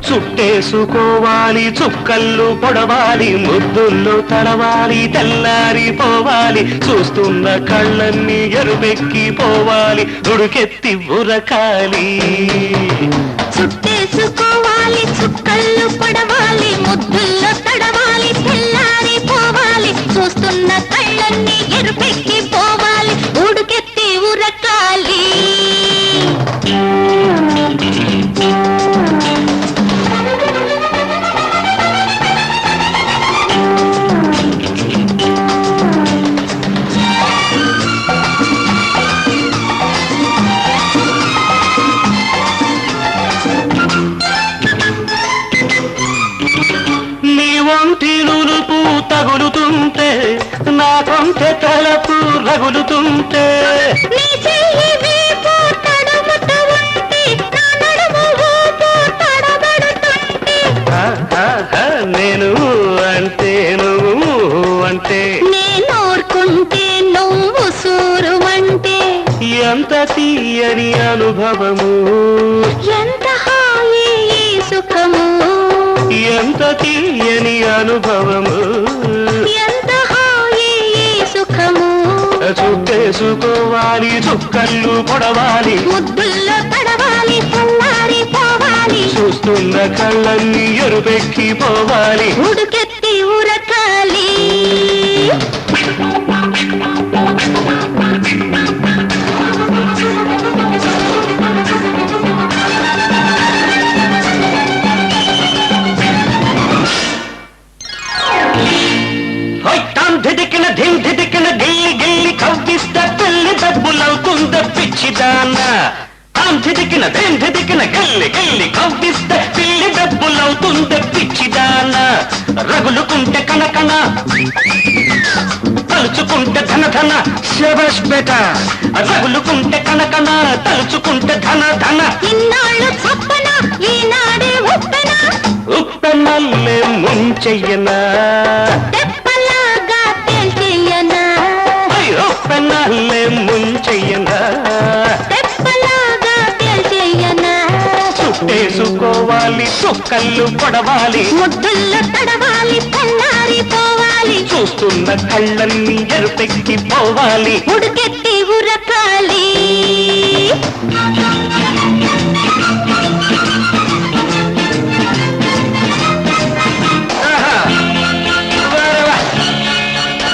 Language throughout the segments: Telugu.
చుట్టేసుకోవాలి చుక్కళ్ళు పొడవాలి ముద్దుల్లో తడవాలి తెల్లారిపోవాలి చూస్తున్న కళ్ళన్నీ ఎరుపెక్కిపోవాలి ఉడుకెత్తి ఉరకాలి చుట్టేసుకోవాలి చుక్కళ్ళు పొడవాలి ముద్దుల్లో తడవాలి తెల్లారిపోవాలి చూస్తున్న కళ్ళన్నీ ఎరుపెక్కిపోవాలి ఉడుకెత్తి ఉరకాలి తగులుతుంటే నా కొంచె తలపు రగులుతుంటే నేను అంటే నువ్వు అంటే నేనోర్కుంటే నువ్వు సూరువంటే ఎంత తీయని అనుభవము ఎంత హాయి సుఖము ఎంత తీయని అనుభవము ఎంత హాయి సుఖము చుట్టేసుకోవాలి చుక్కళ్ళు పొడవాలి ముద్దుల్లో తడవాలి తెల్లారిపోవాలి చూస్తున్న కళ్ళన్నీ ఎరుపెక్కిపోవాలి ఉడుకెత్తి ఉరకాలి ధిదికిన ధిమ్ ధిదికిన గిల్లి గిల్లి కవ్విస్త పెళ్లి డబ్బులవుతుంద పిచ్చిదాన ధిదికిన ధిమ్ ధిదికిన గిల్లి గిల్లి కవ్విస్త పెళ్లి డబ్బులవుతుంద పిచ్చిదాన రగులుకుంటే కనకన తలుచుకుంటే ధన ధన శబష్ బేట రగులుకుంటే కనకన తలుచుకుంటే ధన ధన ఇన్నాళ్ళు చప్పన ఈనాడే ఉప్పెన ఉప్పెనల్లే ముంచెయ్యనా ఉప్పెనల్లే ముంచెయ్యనా చుట్టేసుకోవాలి చుక్కళ్ళు పొడవాలి ముద్దుల్లో తడవాలి తెల్లారిపోవాలి చూస్తున్న కళ్ళన్నీ ఎరుపెక్కిపోవాలి ఉడుకెత్తి ఉరకాలి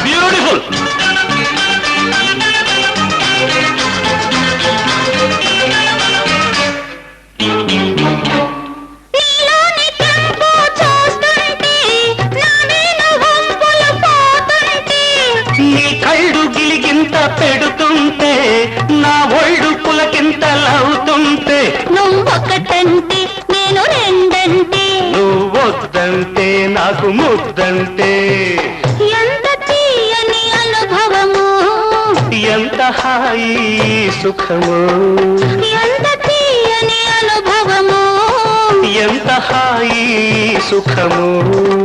బ్యూటిఫుల్ నీ కళ్ళు గిలిగింత పెడుతుంటే నా ఒళ్ళు పులకింతలవుతుంటే నువ్వొకటంటే నేను రెండంటే నువ్వొద్దంటే నాకు ముద్దంటే ఎంత తీయని అనుభవము ఎంత హాయి సుఖము ఎంత తీయని అనుభవము ఎంత హాయి సుఖము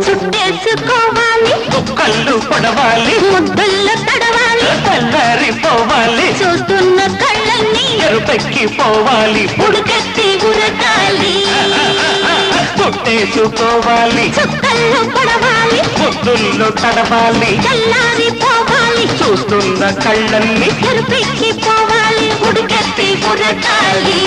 చుట్టేసుకోవాలి కళ్ళు పడవాలి ముద్దుల్లో తడవాలి తెల్లారిపోవాలి చూస్తున్న కళ్ళన్నీ ఎరుపెక్కిపోవాలి ఉడుకెత్తి ఉరకాలి చుట్టేసుకోవాలి చుక్కల్లో పడవాలి ముద్దుల్లో తడవాలి తెల్లారిపోవాలి చూస్తున్న కళ్ళన్నీ ఎరుపెక్కిపోవాలి ఉడుకెత్తి ఉరకాలి